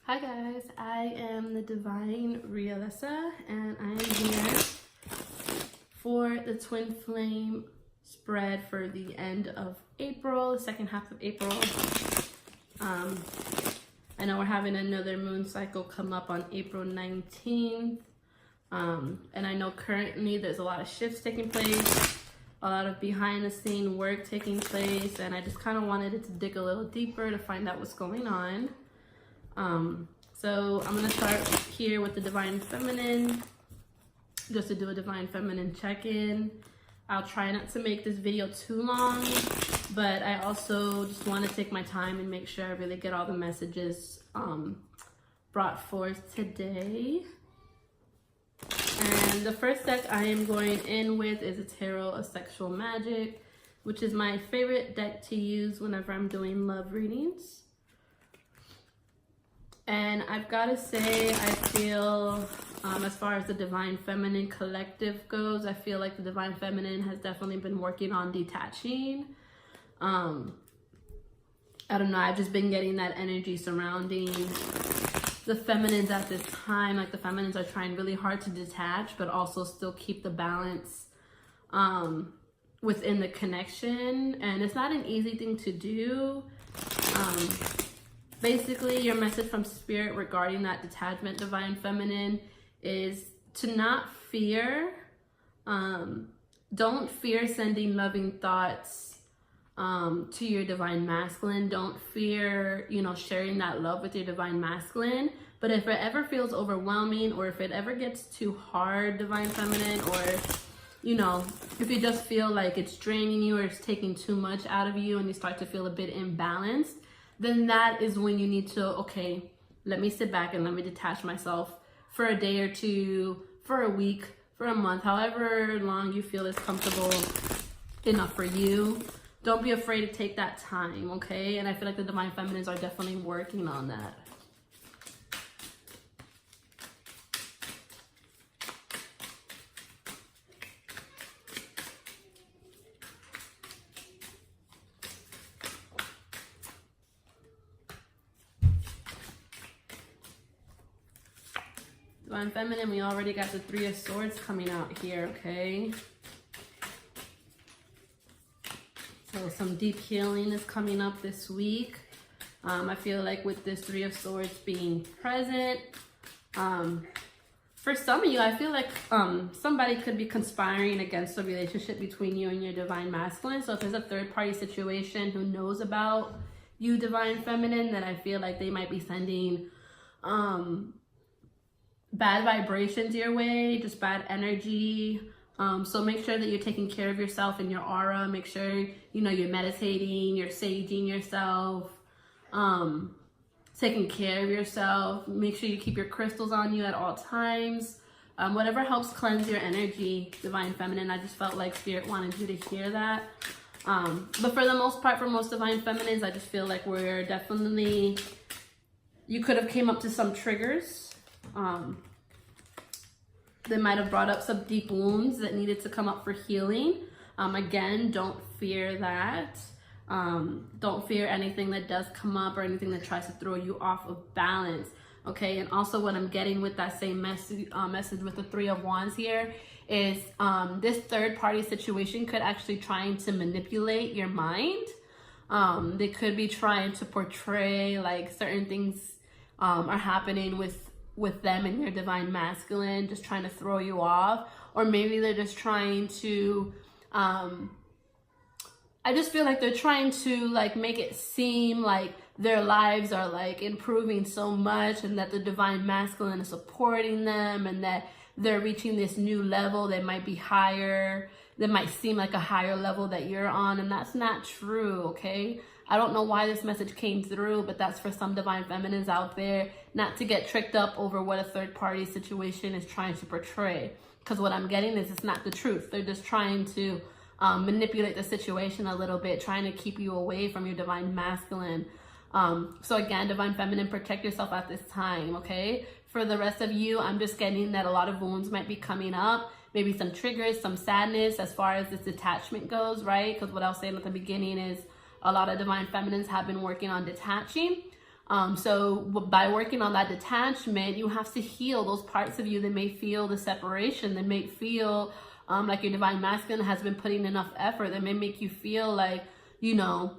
Hi guys, I am the Divine Realessa and I am here for the Twin Flame spread for the end of April, the second half of April. I know we're having another moon cycle come up on April 19th. And I know currently there's a lot of shifts taking place, a lot of behind the scene work taking place, and I just kind of wanted to dig a little deeper to find out what's going on. So I'm going to start here with the Divine Feminine, just to do a Divine Feminine check-in. I'll try not to make this video too long, but I also just want to take my time and make sure I really get all the messages brought forth today. And the first deck I am going in with is a Tarot of Sexual Magic, which is my favorite deck to use whenever I'm doing love readings. And I've got to say, I feel, as far as the Divine Feminine collective goes, I feel like the Divine Feminine has definitely been working on detaching. I don't know, I've just been getting that energy surrounding the feminines at this time. Like the feminines are trying really hard to detach, but also still keep the balance within the connection. And it's not an easy thing to do. Basically, your message from Spirit regarding that detachment, Divine Feminine, is to not fear. Don't fear sending loving thoughts to your Divine Masculine. Don't fear, sharing that love with your Divine Masculine. But if it ever feels overwhelming, or if it ever gets too hard, Divine Feminine, or, if you just feel like it's draining you or it's taking too much out of you and you start to feel a bit imbalanced, then that is when you need to, okay, let me sit back and let me detach myself for a day or two, for a week, for a month, however long you feel is comfortable enough for you. Don't be afraid to take that time, okay? And I feel like the Divine Feminines are definitely working on that. Divine Feminine, we already got the Three of Swords coming out here, okay? So some deep healing is coming up this week. I feel like with this Three of Swords being present, for some of you, I feel like somebody could be conspiring against a relationship between you and your Divine Masculine. So if there's a third-party situation who knows about you, Divine Feminine, then I feel like they might be sending bad vibrations your way, just bad energy. So make sure that you're taking care of yourself and your aura. Make sure, you're meditating, you're saging yourself, taking care of yourself. Make sure you keep your crystals on you at all times. Whatever helps cleanse your energy, Divine Feminine. I just felt like Spirit wanted you to hear that. But for the most part, for most Divine Feminines, I just feel like we're definitely, you could have came up to some triggers. They might have brought up some deep wounds that needed to come up for healing. Again, don't fear that. Don't fear anything that does come up or anything that tries to throw you off of balance. Okay, and also what I'm getting with that same message with the Three of Wands here is this third-party situation could actually trying to manipulate your mind. They could be trying to portray like certain things are happening with them and your Divine Masculine, just trying to throw you off. Or maybe they're just trying to, I just feel like they're trying to like make it seem like their lives are like improving so much and that the Divine Masculine is supporting them and that they're reaching this new level that might be higher, that might seem like a higher level that you're on, and that's not true, okay? I don't know why this message came through, but that's for some Divine Feminines out there, not to get tricked up over what a third-party situation is trying to portray. Because what I'm getting is it's not the truth. They're just trying to manipulate the situation a little bit, trying to keep you away from your Divine Masculine. So again, Divine Feminine, protect yourself at this time, okay? For the rest of you, I'm just getting that a lot of wounds might be coming up. Maybe some triggers, some sadness as far as this detachment goes, right? Because what I was saying at the beginning is a lot of Divine Feminines have been working on detaching. So by working on that detachment, you have to heal those parts of you that may feel the separation, that may feel like your divine masculine has been putting enough effort, that may make you feel like, you know,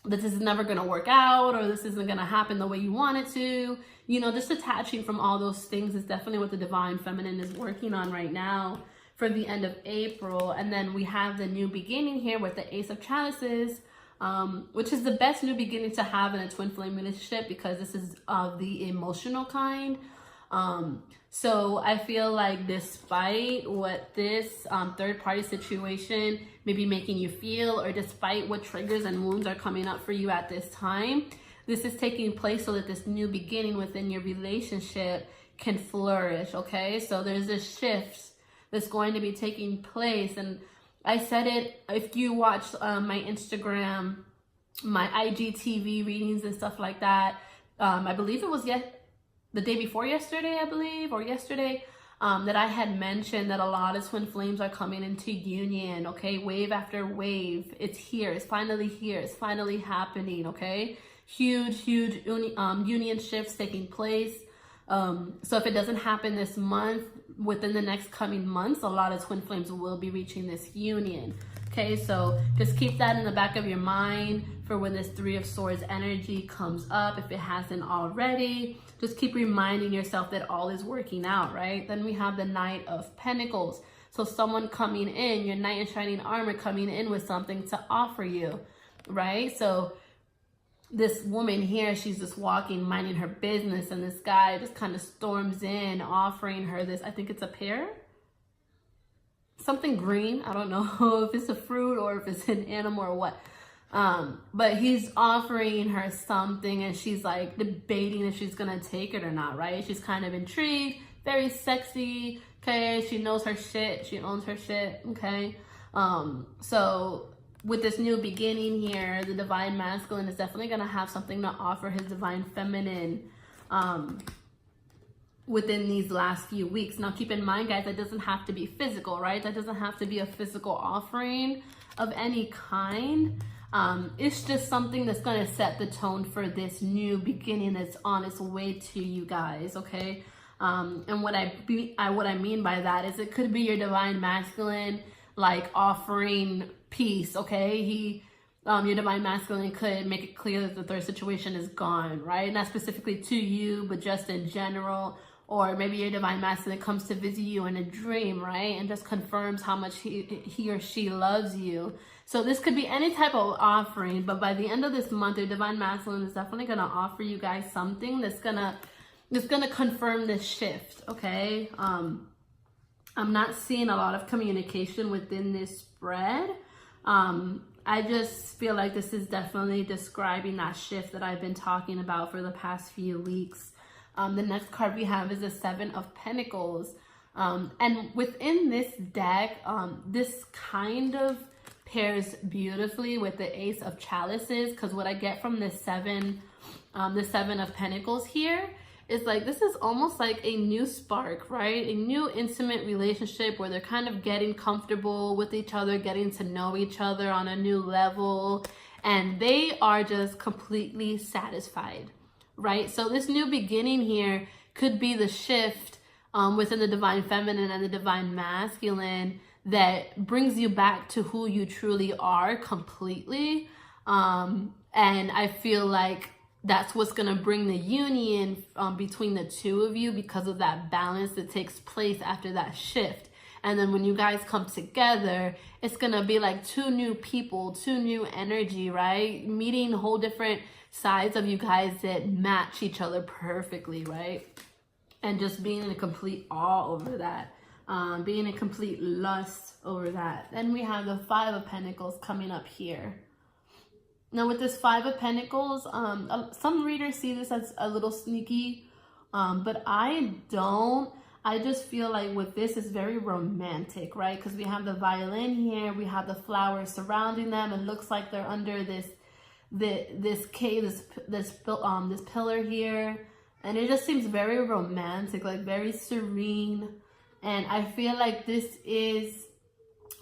that this is never going to work out, or this isn't going to happen the way you want it to. You know, just detaching from all those things is definitely what the divine feminine is working on right now for the end of April. And then we have the new beginning here with the Ace of Chalices, which is the best new beginning to have in a twin flame relationship, because this is the emotional kind. So I feel like despite what this third party situation may be making you feel, or despite what triggers and wounds are coming up for you at this time, this is taking place so that this new beginning within your relationship can flourish, okay? So there's this shift that's going to be taking place. And I said it, if you watch my Instagram, my IGTV readings and stuff like that, I believe it was the day before yesterday, I believe, or yesterday, that I had mentioned that a lot of twin flames are coming into union, okay? Wave after wave. It's here. It's finally here. It's finally happening, okay? Huge union shifts taking place. So if it doesn't happen this month, within the next coming months, a lot of twin flames will be reaching this union. Okay, so just keep that in the back of your mind for when this Three of Swords energy comes up, if it hasn't already. Just keep reminding yourself that all is working out, right? Then we have the Knight of Pentacles. So someone coming in, your knight in shining armor coming in with something to offer you, right? So this woman here, she's just walking, minding her business, and this guy just kind of storms in, offering her this, I think it's a pear? Something green. I don't know if it's a fruit or if it's an animal or what. But he's offering her something, and she's like debating if she's gonna take it or not, right? She's kind of intrigued, very sexy, okay? She knows her shit, she owns her shit, okay? So with this new beginning here, the divine masculine is definitely gonna have something to offer his divine feminine within these last few weeks. Now keep in mind, guys, that doesn't have to be physical, right? That doesn't have to be a physical offering of any kind. It's just something that's going to set the tone for this new beginning that's on its way to you guys, okay? And what I mean by that is it could be your divine masculine, like offering peace, okay? Your divine masculine could make it clear that the third situation is gone, right? Not specifically to you, but just in general. Or maybe your divine masculine comes to visit you in a dream, right? And just confirms how much he or she loves you. So this could be any type of offering, but by the end of this month, your divine masculine is definitely gonna offer you guys something that's gonna confirm this shift, okay? I'm not seeing a lot of communication within this spread. I just feel like this is definitely describing that shift that I've been talking about for the past few weeks. The next card we have is the Seven of Pentacles. And within this deck, this kind of pairs beautifully with the Ace of Chalices, because what I get from the Seven of Pentacles here is like, this is almost like a new spark, right? A new intimate relationship where they're kind of getting comfortable with each other, getting to know each other on a new level, and they are just completely satisfied. Right? So this new beginning here could be the shift within the divine feminine and the divine masculine that brings you back to who you truly are completely. And I feel like that's what's going to bring the union between the two of you, because of that balance that takes place after that shift. And then when you guys come together, it's going to be like two new people, two new energy, right? Meeting whole different sides of you guys that match each other perfectly, right? And just being in a complete awe over that. Being in complete lust over that. Then we have the Five of Pentacles coming up here. Now with this Five of Pentacles, some readers see this as a little sneaky, but I don't. I just feel like with this, it's very romantic, right? Because we have the violin here, we have the flowers surrounding them. It looks like they're under this cave, this pillar here, and it just seems very romantic, like very serene. And I feel like this is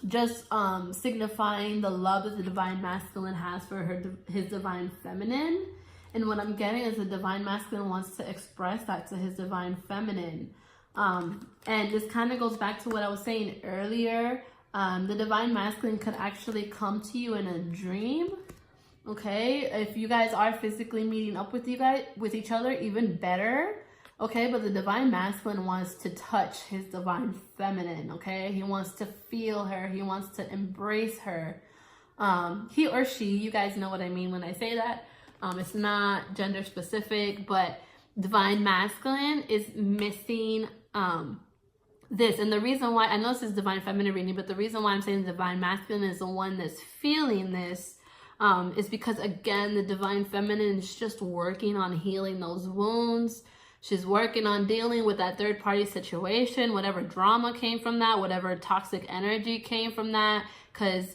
just signifying the love that the divine masculine has for his divine feminine. And what I'm getting is the divine masculine wants to express that to his divine feminine. And this kind of goes back to what I was saying earlier. The divine masculine could actually come to you in a dream. Okay, if you guys are physically meeting up with each other, even better. Okay, but the divine masculine wants to touch his divine feminine. Okay, he wants to feel her. He wants to embrace her. He or she, you guys know what I mean when I say that. It's not gender specific, but divine masculine is missing this. And the reason why, I know this is divine feminine reading, but the reason why I'm saying the divine masculine is the one that's feeling this is because, again, the divine feminine is just working on healing those wounds. She's working on dealing with that third party situation, whatever drama came from that, whatever toxic energy came from that. Because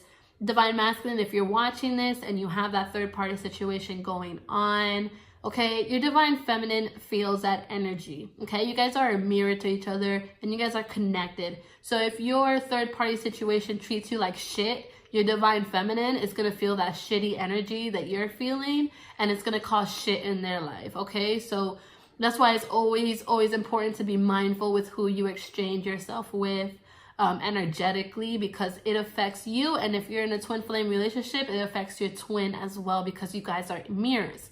divine masculine, if you're watching this and you have that third party situation going on, okay, your divine feminine feels that energy. Okay, you guys are a mirror to each other and you guys are connected. So if your third party situation treats you like shit, your divine feminine is going to feel that shitty energy that you're feeling, and it's going to cause shit in their life. Okay, so that's why it's always important to be mindful with who you exchange yourself with energetically, because it affects you. And if you're in a twin flame relationship, it affects your twin as well, because you guys are mirrors.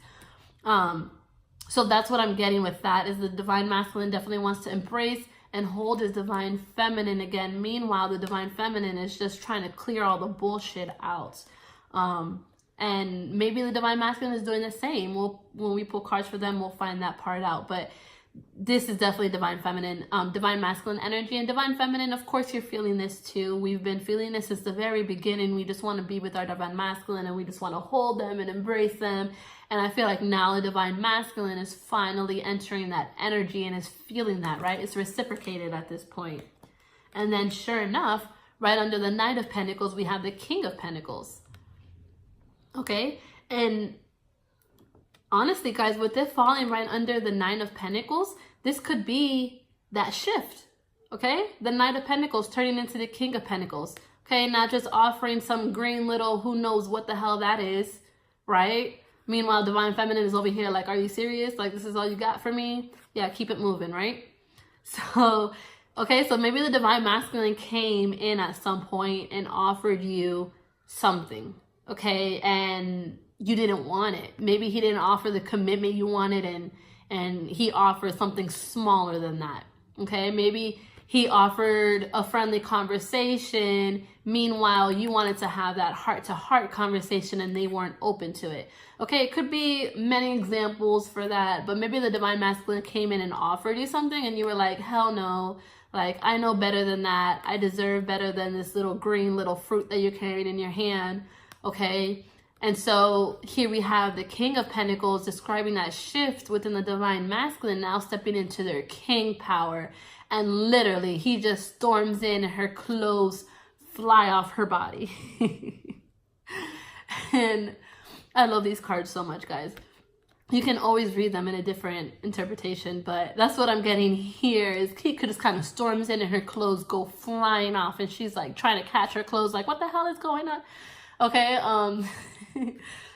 So that's what I'm getting with that, is the divine masculine definitely wants to embrace and hold his divine feminine again. Meanwhile, the divine feminine is just trying to clear all the bullshit out. And maybe the divine masculine is doing the same. When we pull cards for them, we'll find that part out. But this is definitely divine feminine, divine masculine energy. And divine feminine, of course, you're feeling this too. We've been feeling this since the very beginning. We just want to be with our divine masculine and we just want to hold them and embrace them. And I feel like now the divine masculine is finally entering that energy and is feeling that, right? It's reciprocated at this point. And then sure enough, right under the Knight of Pentacles, we have the King of Pentacles. Okay, and honestly, guys, with this falling right under the Nine of Pentacles, this could be that shift. Okay, the Knight of Pentacles turning into the King of Pentacles. Okay, not just offering some green little who knows what the hell that is, right? Meanwhile, divine feminine is over here like, are you serious? Like, this is all you got for me? Yeah, keep it moving, right? So, okay, so maybe the divine masculine came in at some point and offered you something. Okay, and you didn't want it. Maybe he didn't offer the commitment you wanted, and he offered something smaller than that. Okay, maybe he offered a friendly conversation. Meanwhile, you wanted to have that heart-to-heart conversation and they weren't open to it. Okay, it could be many examples for that, but maybe the divine masculine came in and offered you something and you were like, hell no. Like, I know better than that. I deserve better than this little green little fruit that you're carrying in your hand. Okay, and so here we have the King of Pentacles describing that shift within the divine masculine, now stepping into their king power. And literally, he just storms in and her clothes fly off her body. And I love these cards so much, guys. You can always read them in a different interpretation, but that's what I'm getting here, is he could just kind of storms in and her clothes go flying off and she's like trying to catch her clothes, like, what the hell is going on? Okay,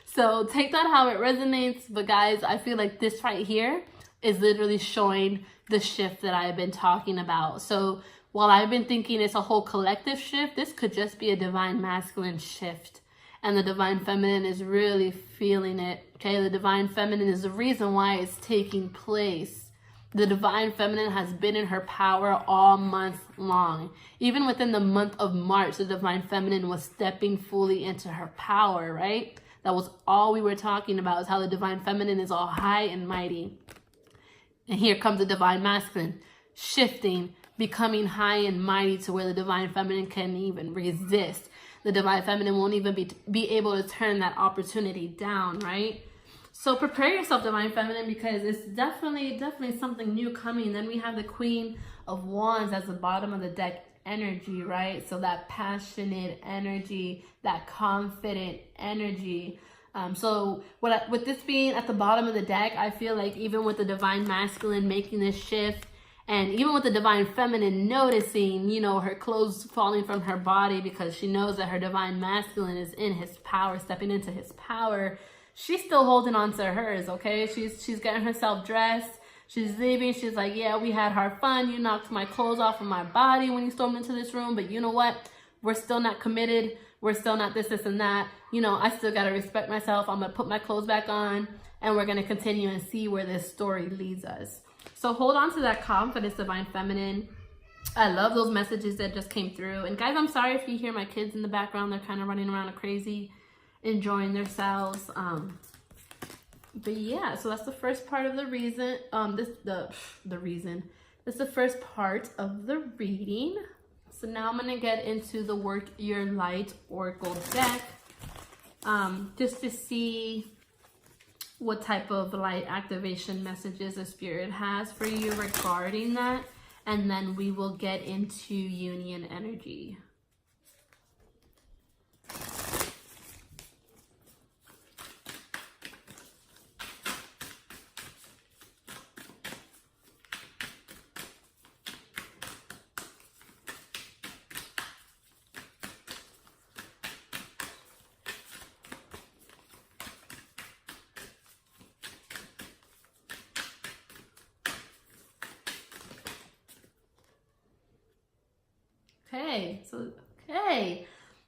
so take that how it resonates. But guys, I feel like this right here is literally showing the shift that I've been talking about. So while I've been thinking it's a whole collective shift, this could just be a divine masculine shift. And the divine feminine is really feeling it. Okay, the divine feminine is the reason why it's taking place. The divine feminine has been in her power all month long. Even within the month of March, the divine feminine was stepping fully into her power, right? That was all we were talking about, is how the divine feminine is all high and mighty. And here comes the divine masculine, shifting, becoming high and mighty to where the divine feminine can't even resist. The divine feminine won't even be able to turn that opportunity down, right? So prepare yourself, divine feminine, because it's definitely something new coming. Then we have the Queen of Wands as the bottom of the deck energy, right? So that passionate energy, that confident energy. So with this being at the bottom of the deck, I feel like even with the divine masculine making this shift, and even with the divine feminine noticing, you know, her clothes falling from her body because she knows that her divine masculine is in his power, stepping into his power, she's still holding on to hers, okay? She's getting herself dressed. She's leaving. She's like, yeah, we had hard fun. You knocked my clothes off of my body when you stormed into this room. But you know what? We're still not committed. We're still not this, and that. You know, I still got to respect myself. I'm going to put my clothes back on. And we're going to continue and see where this story leads us. So hold on to that confidence, Divine Feminine. I love those messages that just came through. And guys, I'm sorry if you hear my kids in the background. They're kind of running around like crazy, enjoying themselves. But yeah, so that's the first part of the reason. This is the first part of the reading. So now I'm gonna get into the Work Your Light Oracle deck, just to see what type of light activation messages the Spirit has for you regarding that, and then we will get into union energy.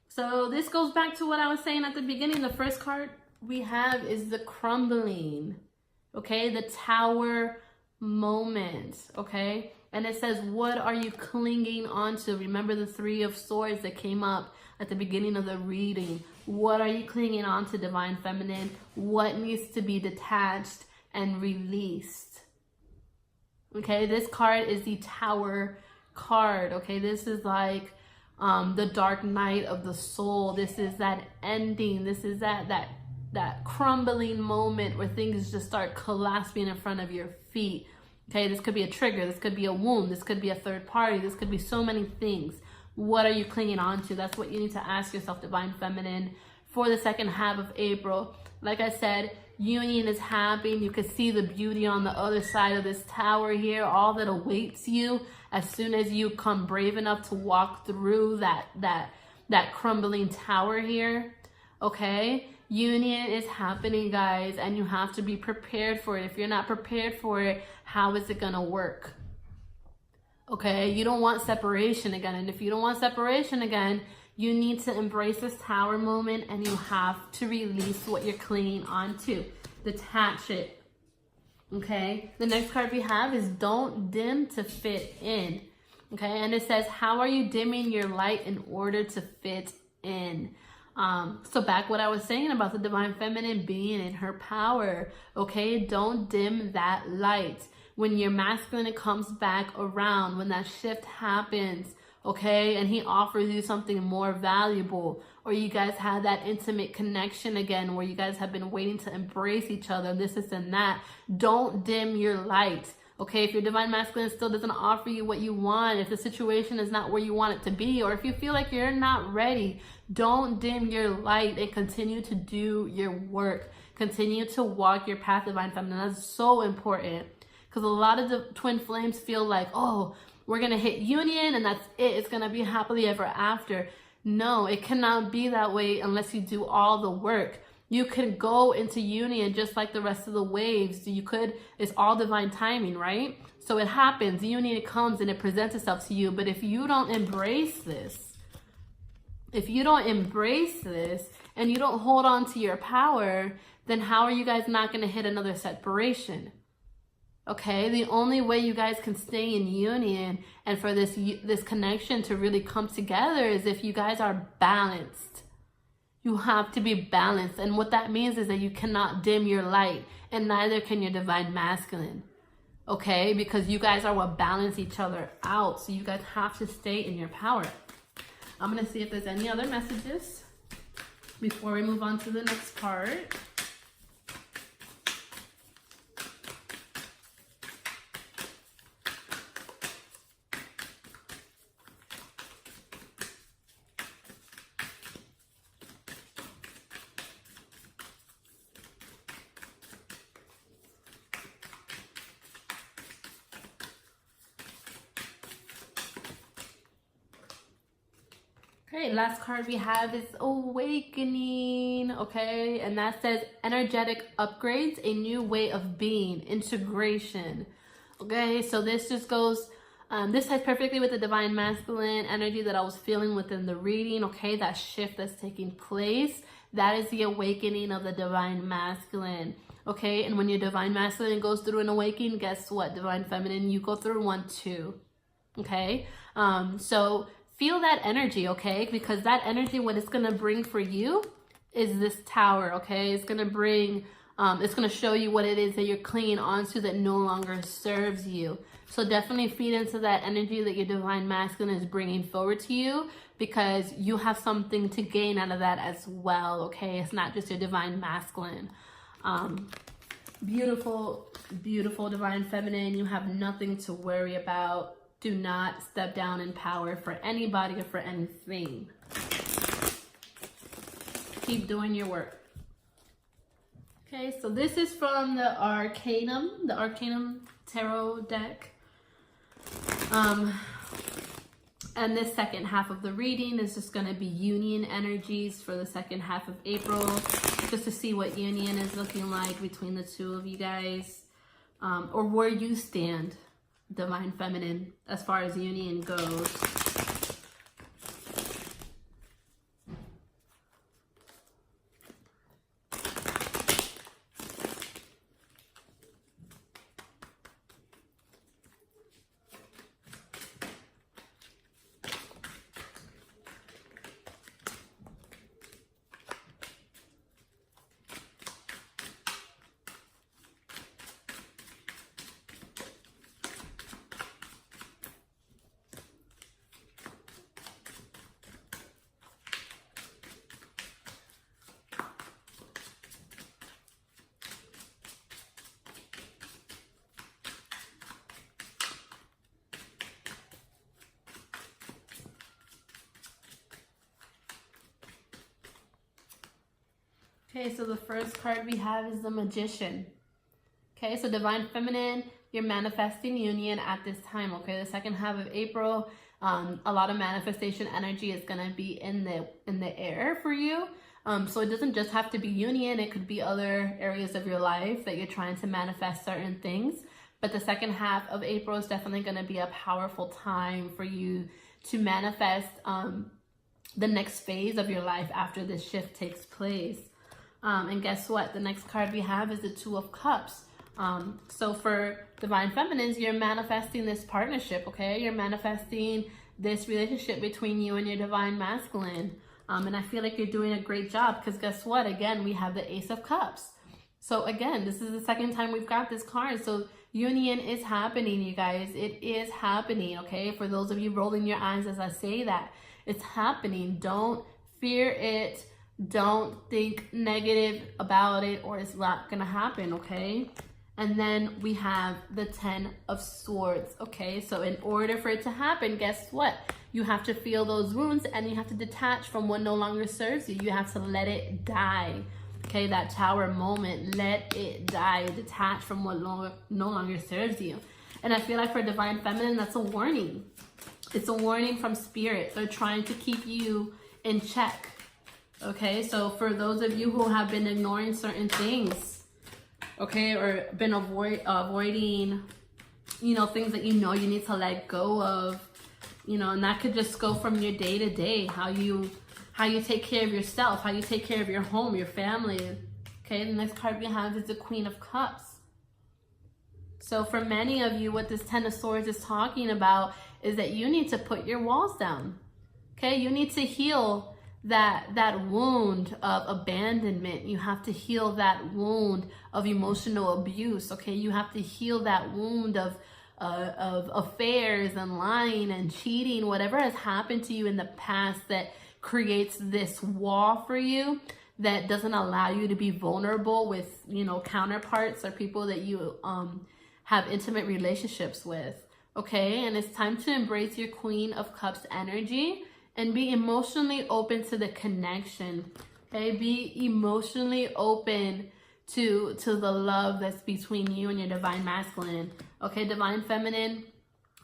So this goes back to what I was saying at the beginning. The first card we have is the crumbling, okay? The Tower moment, okay? And it says, what are you clinging on to? Remember the Three of Swords that came up at the beginning of the reading. What are you clinging on to, Divine Feminine? What needs to be detached and released? Okay, this card is the Tower card, okay? This is like the dark night of the soul. This is that ending. This is that crumbling moment where things just start collapsing in front of your feet. Okay, this could be a trigger. This could be a wound. This could be a third party. This could be so many things. What are you clinging on to? That's what you need to ask yourself, Divine Feminine, for the second half of April. Like I said, union is happening. You can see the beauty on the other side of this tower here, all that awaits you as soon as you come brave enough to walk through that crumbling tower here. Okay, union is happening, guys, and you have to be prepared for it. If you're not prepared for it, how is it gonna work? Okay, you don't want separation again, and if you don't want separation again, you need to embrace this tower moment, and you have to release what you're clinging onto. Detach it. Okay, the next card we have is don't dim to fit in. Okay, and it says, how are you dimming your light in order to fit in? So back what I was saying about the Divine Feminine being in her power. Okay, don't dim that light. When your masculine comes back around, when that shift happens, okay, and he offers you something more valuable, or you guys have that intimate connection again where you guys have been waiting to embrace each other, this and that, don't dim your light. Okay, if your Divine Masculine still doesn't offer you what you want, if the situation is not where you want it to be, or if you feel like you're not ready, don't dim your light and continue to do your work. Continue to walk your path, Divine Feminine. That's so important, because a lot of the twin flames feel like, oh, we're going to hit union and that's it. It's going to be happily ever after. No, it cannot be that way unless you do all the work. You can go into union just like the rest of the waves. You could, it's all divine timing, right? So it happens, union comes and it presents itself to you. But if you don't embrace this, and you don't hold on to your power, then how are you guys not going to hit another separation? Okay, the only way you guys can stay in union and for this connection to really come together is if you guys are balanced. You have to be balanced. And what that means is that you cannot dim your light, and neither can your Divine Masculine. Okay, because you guys are what balance each other out. So you guys have to stay in your power. I'm going to see if there's any other messages before we move on to the next part. Okay, last card we have is Awakening, okay? And that says energetic upgrades, a new way of being, integration, okay? So this just goes, this ties perfectly with the divine masculine energy that I was feeling within the reading, okay? That shift that's taking place, that is the awakening of the divine masculine, okay? And when your divine masculine goes through an awakening, guess what? Divine feminine, you go through one too, okay? So feel that energy, okay? Because that energy, what it's going to bring for you is this tower, okay? It's going to bring, it's going to show you what it is that you're clinging onto that no longer serves you. So definitely feed into that energy that your divine masculine is bringing forward to you, because you have something to gain out of that as well, okay? It's not just your divine masculine. Beautiful, beautiful divine feminine. You have nothing to worry about. Do not step down in power for anybody or for anything. Keep doing your work. Okay, so this is from the Arcanum Tarot deck. And this second half of the reading is just going to be union energies for the second half of April, just to see what union is looking like between the two of you guys, or where you stand, divine feminine, as far as union goes. Okay, so the first card we have is the Magician. Okay, so divine feminine, you're manifesting union at this time, okay? The second half of April, a lot of manifestation energy is going to be in the air for you. So it doesn't just have to be union. It could be other areas of your life that you're trying to manifest certain things. But the second half of April is definitely going to be a powerful time for you to manifest the next phase of your life after this shift takes place. And guess what? The next card we have is the Two of Cups. So for divine feminines, you're manifesting this partnership, okay? You're manifesting this relationship between you and your divine masculine. And I feel like you're doing a great job, because guess what? Again, we have the Ace of Cups. So again, this is the second time we've got this card. So union is happening, you guys. It is happening, okay? For those of you rolling your eyes as I say that, it's happening. Don't fear it. Don't think negative about it, or it's not gonna happen, okay? And then we have the Ten of Swords, okay? So in order for it to happen, guess what? You have to feel those wounds, and you have to detach from what no longer serves you. You have to let it die, okay? That Tower moment, let it die. Detach from what no longer serves you. And I feel like for divine feminine, that's a warning. It's a warning from spirit. They're trying to keep you in check. Okay, so for those of you who have been ignoring certain things, okay, or been avoiding, you know, things that you know you need to let go of, you know, and that could just go from your day to day, how you take care of yourself, how you take care of your home, your family. Okay, the next card we have is the Queen of Cups. So for many of you, what this Ten of Swords is talking about is that you need to put your walls down. Okay, you need to heal that wound of abandonment. You have to heal that wound of emotional abuse, okay? You have to heal that wound of affairs and lying and cheating, whatever has happened to you in the past that creates this wall for you that doesn't allow you to be vulnerable with, you know, counterparts or people that you have intimate relationships with, okay? And it's time to embrace your Queen of Cups energy and be emotionally open to the connection, okay? Be emotionally open to the love that's between you and your divine masculine, okay? Divine feminine,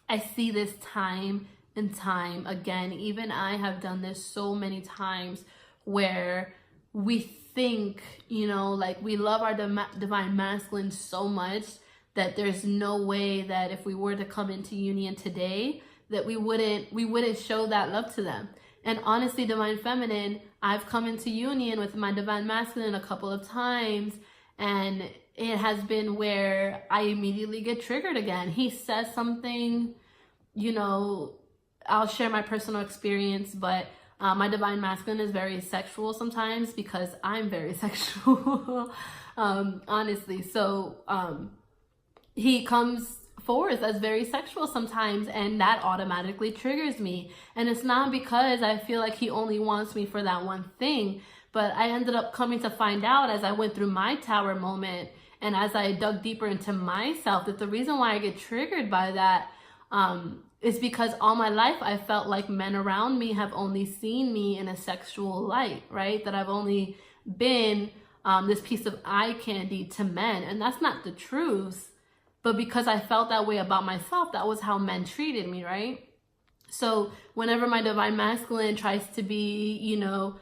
I see this time in time. Again, even I have done this so many times where we think, you know, like we love our divine masculine so much that there's no way that if we were to come into union today that we wouldn't show that love to them. And honestly, divine feminine, I've come into union with my divine masculine a couple of times, and it has been where I immediately get triggered again. He says something, you know, I'll share my personal experience, but my divine masculine is very sexual sometimes because I'm very sexual, honestly. So he comes forth as very sexual sometimes, and that automatically triggers me. And it's not because I feel like he only wants me for that one thing, but I ended up coming to find out as I went through my tower moment and as I dug deeper into myself that the reason why I get triggered by that is because all my life I felt like men around me have only seen me in a sexual light, right? That I've only been this piece of eye candy to men, and that's not the truth. But because I felt that way about myself, that was how men treated me, right? So whenever my divine masculine tries to be, you know,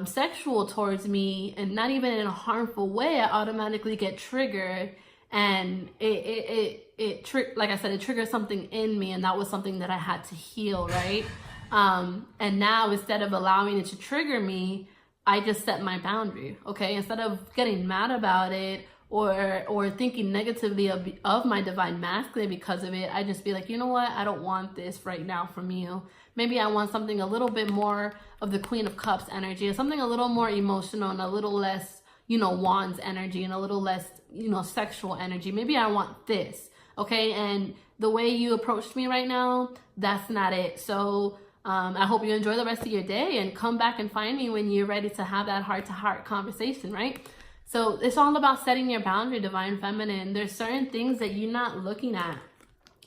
sexual towards me, and not even in a harmful way, I automatically get triggered. And like I said, it triggers something in me, and that was something that I had to heal, right? And now instead of allowing it to trigger me, I just set my boundary, okay? Instead of getting mad about it or thinking negatively of my divine masculine because of it, I just be like, you know what? I don't want this right now from you. Maybe I want something a little bit more of the Queen of Cups energy, or something a little more emotional and a little less, you know, Wands energy and a little less, you know, sexual energy. Maybe I want this, okay? And the way you approached me right now, that's not it. So I hope you enjoy the rest of your day and come back and find me when you're ready to have that heart-to-heart conversation, right? So it's all about setting your boundary, divine feminine. There's certain things that you're not looking at.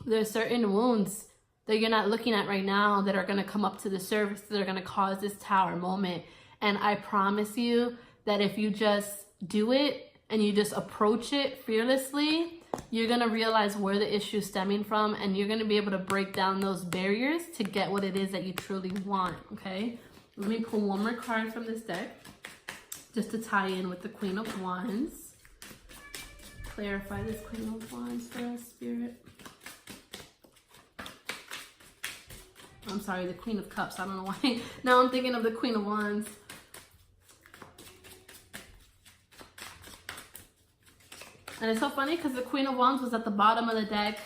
There's certain wounds that you're not looking at right now that are going to come up to the surface, that are going to cause this tower moment. And I promise you that if you just do it and you just approach it fearlessly, you're going to realize where the issue is stemming from, and you're going to be able to break down those barriers to get what it is that you truly want, okay? Let me pull one more card from this deck just to tie in with the Queen of Wands. Clarify this Queen of Wands for us, Spirit. I'm sorry, the Queen of Cups. I don't know why. Now I'm thinking of the Queen of Wands. And it's so funny because the Queen of Wands was at the bottom of the deck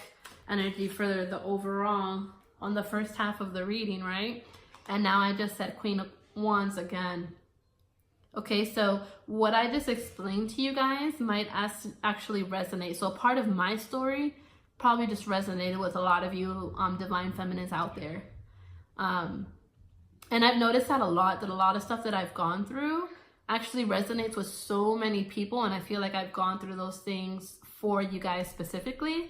energy for the overall on the first half of the reading, right? And now I just said Queen of Wands again. Okay, so what I just explained to you guys might actually resonate. So a part of my story probably just resonated with a lot of you divine feminines out there. And I've noticed that a lot of stuff that I've gone through actually resonates with so many people, and I feel like I've gone through those things for you guys specifically,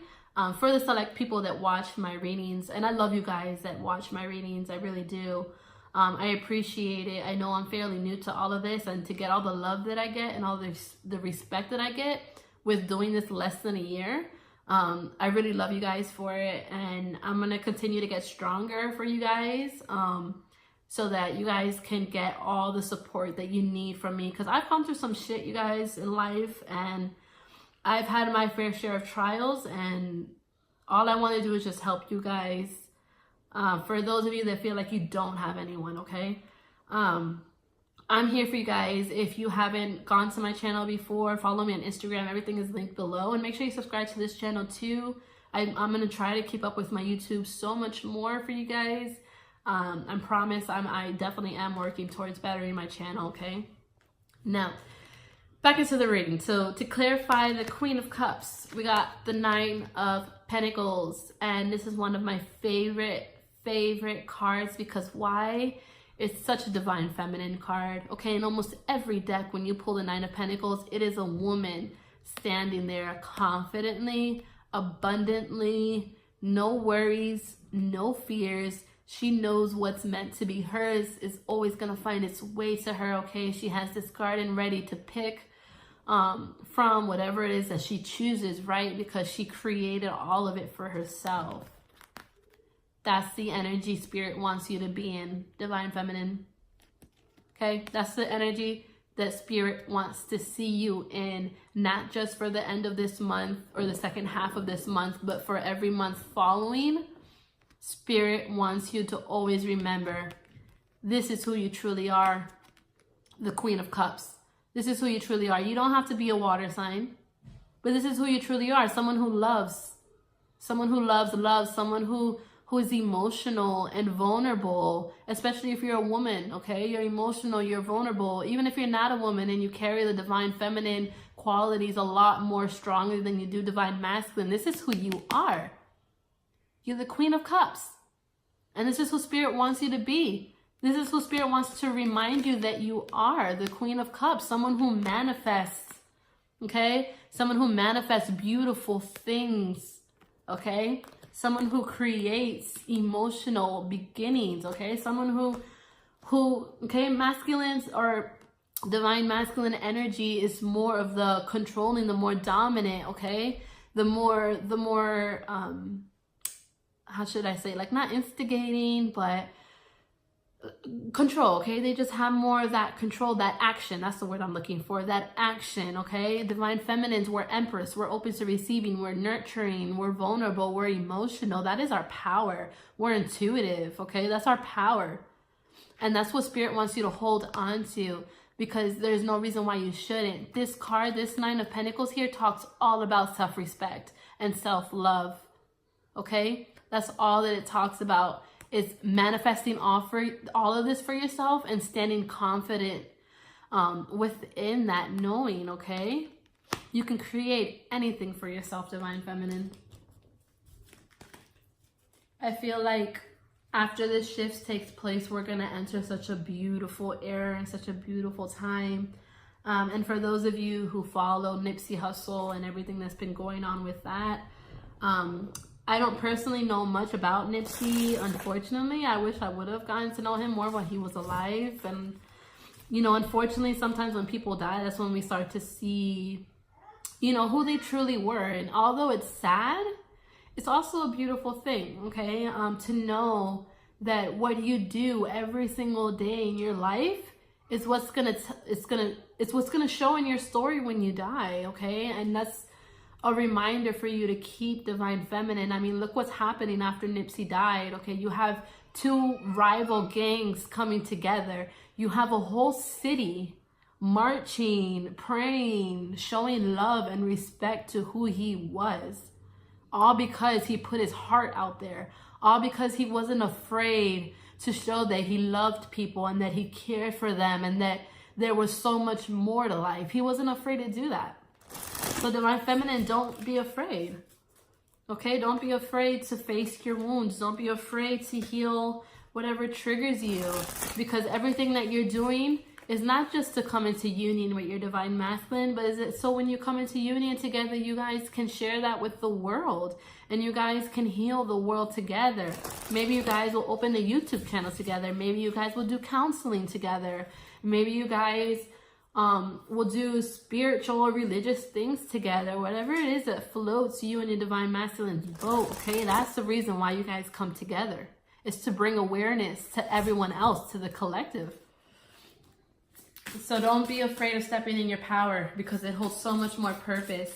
for the select people that watch my readings. And I love you guys that watch my readings, I really do. I appreciate it. I know I'm fairly new to all of this, and to get all the love that I get and all the respect that I get with doing this less than a year, I really love you guys for it, and I'm gonna continue to get stronger for you guys, so that you guys can get all the support that you need from me, because I've gone through some shit, you guys, in life, and I've had my fair share of trials, and all I want to do is just help you guys. For those of you that feel like you don't have anyone, okay? I'm here for you guys. If you haven't gone to my channel before, follow me on Instagram. Everything is linked below. And make sure you subscribe to this channel too. I'm going to try to keep up with my YouTube so much more for you guys. I promise I definitely am working towards bettering my channel, okay? Now, back into the reading. So to clarify the Queen of Cups, we got the Nine of Pentacles. And this is one of my favorite cards, because why? It's such a divine feminine card, okay? In almost every deck, when you pull the Nine of Pentacles, it is a woman standing there confidently, abundantly, no worries, no fears. She knows what's meant to be hers is always gonna find its way to her, okay? She has this garden ready to pick from whatever it is that she chooses, right? Because she created all of it for herself. That's the energy Spirit wants you to be in, Divine Feminine. Okay, that's the energy that Spirit wants to see you in, not just for the end of this month or the second half of this month, but for every month following. Spirit wants you to always remember, this is who you truly are, the Queen of Cups. This is who you truly are. You don't have to be a water sign, but this is who you truly are. Someone who loves, someone who is emotional and vulnerable, especially if you're a woman, okay? You're emotional, you're vulnerable. Even if you're not a woman and you carry the Divine Feminine qualities a lot more strongly than you do Divine Masculine, this is who you are. You're the Queen of Cups. And this is who Spirit wants you to be. This is who Spirit wants to remind you that you are, the Queen of Cups, someone who manifests, okay? Someone who manifests beautiful things, okay? Someone who creates emotional beginnings, okay? Someone who, okay, masculines or Divine Masculine energy is more of the controlling, the more dominant, okay? The more, how should I say, like not instigating, but control, okay? They just have more of that control, that action. That's the word I'm looking for, that action, okay? Divine Feminines, we're Empress, we're open to receiving, we're nurturing, we're vulnerable, we're emotional. That is our power. We're intuitive, okay? That's our power. And that's what Spirit wants you to hold on to, because there's no reason why you shouldn't. This card, this Nine of Pentacles here, talks all about self-respect and self-love, okay? That's all that it talks about. It's manifesting all of this for yourself and standing confident within that knowing, okay? You can create anything for yourself, Divine Feminine. I feel like after this shift takes place, we're going to enter such a beautiful era and such a beautiful time. And for those of you who follow Nipsey Hussle and everything that's been going on with that, I don't personally know much about Nipsey, unfortunately. I wish I would have gotten to know him more when he was alive. And, you know, unfortunately, sometimes when people die, that's when we start to see, you know, who they truly were. And although it's sad, it's also a beautiful thing, okay? To know that what you do every single day in your life is what's gonna show in your story when you die, okay? And that's a reminder for you to keep Divine Feminine. I mean, look what's happening after Nipsey died, okay? You have two rival gangs coming together. You have a whole city marching, praying, showing love and respect to who he was. All because he put his heart out there. All because he wasn't afraid to show that he loved people and that he cared for them and that there was so much more to life. He wasn't afraid to do that. So Divine Feminine, don't be afraid, okay? Don't be afraid to face your wounds. Don't be afraid to heal whatever triggers you, because everything that you're doing is not just to come into union with your Divine Masculine, but is it so when you come into union together, you guys can share that with the world and you guys can heal the world together. Maybe you guys will open a YouTube channel together. Maybe you guys will do counseling together. Maybe you guys will do spiritual or religious things together. Whatever it is that floats you and your Divine Masculine's boat, okay? That's the reason why you guys come together. It's to bring awareness to everyone else, to the collective. So don't be afraid of stepping in your power, because it holds so much more purpose.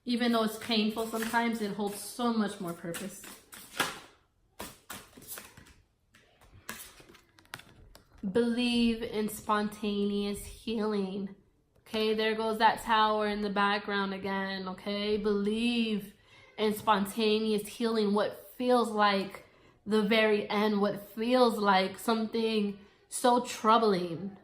Even though it's painful sometimes, it holds so much more purpose. Believe in spontaneous healing. Okay, there goes that tower in the background again. Okay, believe in spontaneous healing. What feels like the very end, what feels like something so troubling.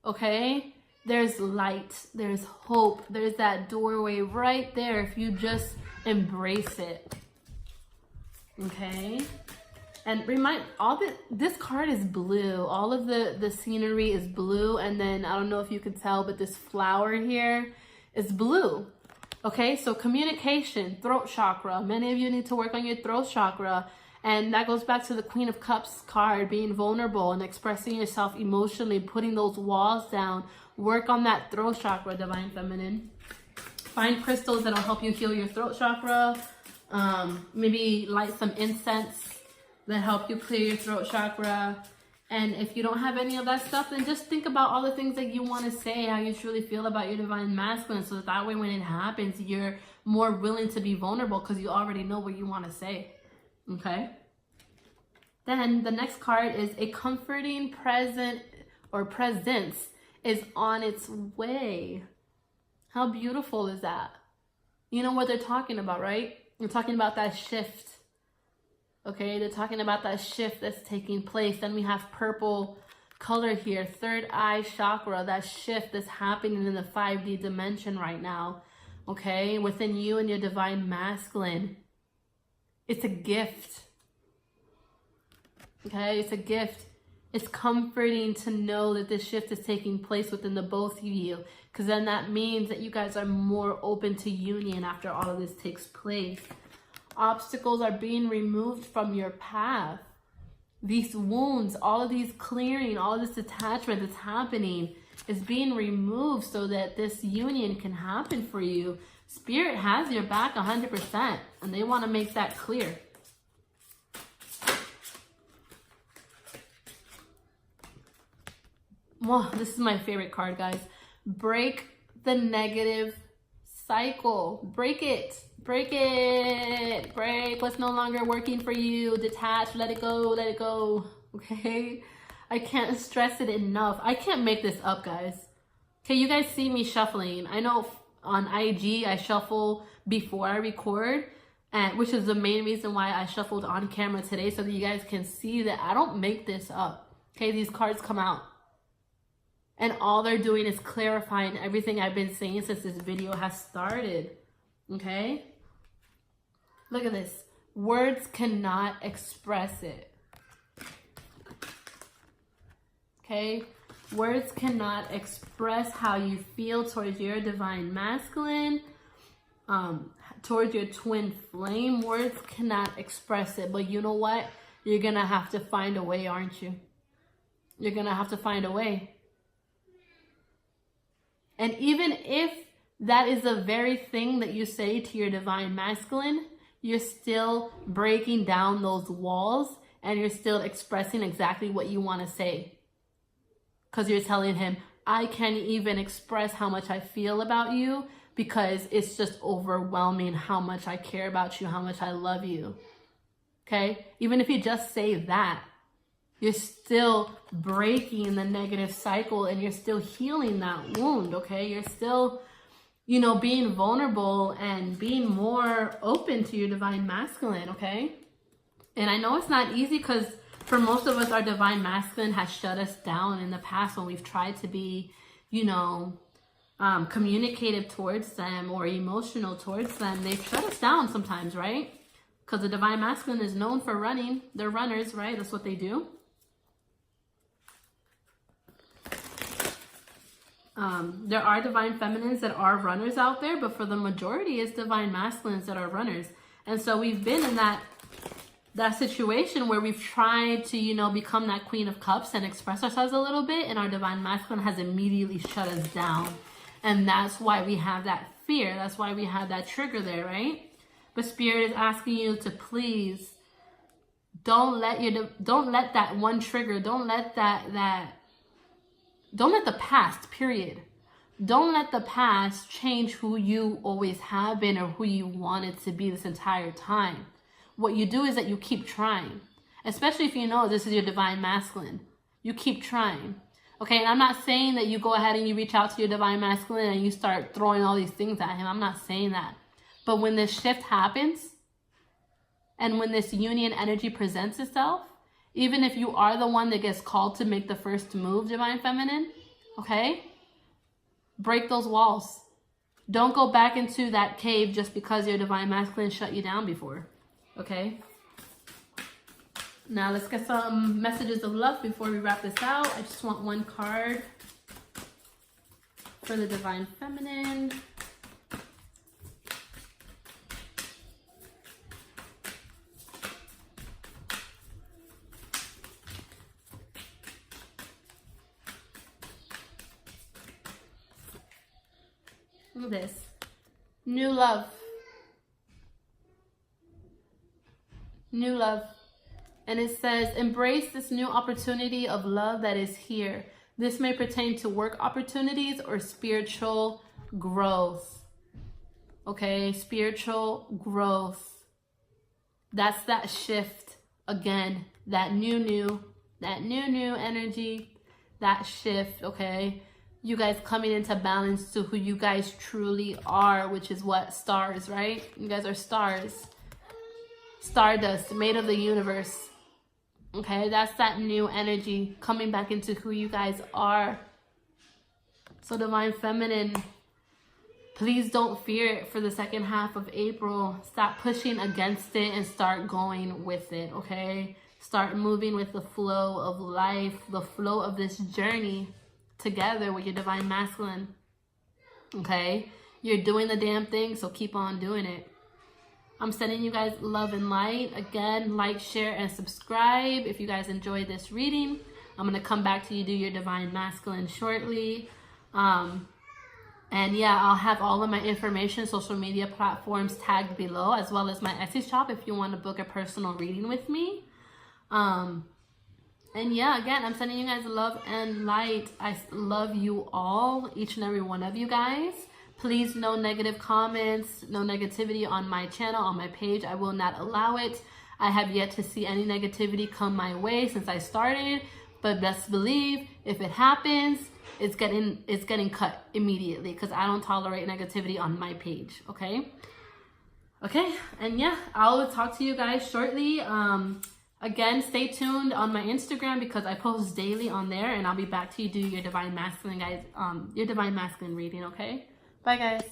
Okay, there's light, there's hope, there's that doorway right there if you just embrace it. Okay. And this card is blue. All of the scenery is blue. And then, I don't know if you can tell, but this flower here is blue. Okay, so communication, throat chakra. Many of you need to work on your throat chakra. And that goes back to the Queen of Cups card, being vulnerable and expressing yourself emotionally, putting those walls down. Work on that throat chakra, Divine Feminine. Find crystals that'll help you heal your throat chakra. Maybe light some incense that help you clear your throat chakra. And if you don't have any of that stuff, then just think about all the things that you want to say, how you truly feel about your divine masculine, so that way when it happens, you're more willing to be vulnerable because you already know what you want to say. Okay? Then the next card is a comforting present or presence is on its way. How beautiful is that? You know what they're talking about, right? They're talking about that shift. Okay, they're talking about that shift that's taking place. Then we have purple color here, third eye chakra, that shift that's happening in the 5D dimension right now. Okay, within you and your divine masculine. It's a gift. Okay, it's a gift. It's comforting to know that this shift is taking place within the both of you, because then that means that you guys are more open to union after all of this takes place. Obstacles are being removed from your path. These wounds, all of these clearing, all of this detachment that's happening is being removed so that this union can happen for you. Spirit has your back 100%, and they want to make that clear. Well, this is my favorite card, guys. Break the negative cycle. Break it. Break it. Break what's no longer working for you. Detach. Let it go. Let it go. Okay? I can't stress it enough. I can't make this up, guys. Okay, you guys see me shuffling. I know on IG I shuffle before I record, and which is the main reason why I shuffled on camera today, so that you guys can see that I don't make this up. Okay, these cards come out. And all they're doing is clarifying everything I've been saying since this video has started. Okay? Look at this. Words cannot express it. Okay? Words cannot express how you feel towards your divine masculine, towards your twin flame. Words cannot express it. But you know what? You're going to have to find a way, aren't you? You're going to have to find a way. And even if that is the very thing that you say to your divine masculine, you're still breaking down those walls and you're still expressing exactly what you want to say. Because you're telling him, I can't even express how much I feel about you because it's just overwhelming how much I care about you, how much I love you. Okay? Even if you just say that, you're still breaking the negative cycle and you're still healing that wound, okay? You're still, you know, being vulnerable and being more open to your divine masculine, okay? And I know it's not easy because for most of us, our divine masculine has shut us down in the past when we've tried to be, you know, communicative towards them or emotional towards them. They've shut us down sometimes, right? Because the divine masculine is known for running. They're runners, right? That's what they do. There are divine feminines that are runners out there, but for the majority, it's divine masculines that are runners. And so we've been in that situation where we've tried to, you know, become that Queen of Cups and express ourselves a little bit, and our divine masculine has immediately shut us down. And that's why we have that fear. That's why we have that trigger there, right? But Spirit is asking you to please don't let that one trigger, don't let the past, period. Don't let the past change who you always have been or who you wanted to be this entire time. What you do is that you keep trying, especially if you know this is your divine masculine. You keep trying. Okay, and I'm not saying that you go ahead and you reach out to your divine masculine and you start throwing all these things at him. I'm not saying that. But when this shift happens and when this union energy presents itself, even if you are the one that gets called to make the first move, divine feminine, okay? Break those walls. Don't go back into that cave just because your divine masculine shut you down before, okay? Now let's get some messages of love before we wrap this out. I just want one card for the divine feminine. Look at this. New love. New love. And it says, embrace this new opportunity of love that is here. This may pertain to work opportunities or spiritual growth. Okay, spiritual growth. That's that shift again, that new energy, that shift, okay? You guys coming into balance to who you guys truly are, which is what? Stars, right? You guys are stars. Stardust, made of the universe. Okay, that's that new energy coming back into who you guys are. So Divine Feminine, please don't fear it for the second half of April. Stop pushing against it and start going with it, okay? Start moving with the flow of life, the flow of this journey together with your Divine Masculine, okay? You're doing the damn thing, so keep on doing it. I'm sending you guys love and light. Again, like, share, and subscribe if you guys enjoyed this reading. I'm going to come back to you, do your Divine Masculine shortly. And yeah, I'll have all of my information, social media platforms tagged below, as well as my Etsy shop if you want to book a personal reading with me. And yeah, again, I'm sending you guys love and light. I love you all, each and every one of you guys. Please, no negative comments, no negativity on my channel, on my page. I will not allow it. I have yet to see any negativity come my way since I started. But best believe, if it happens, it's getting cut immediately, because I don't tolerate negativity on my page, okay? Okay, and yeah, I'll talk to you guys shortly. Again, stay tuned on my Instagram because I post daily on there, and I'll be back to you do your Divine Masculine, guys. Your Divine Masculine reading, okay? Bye, guys.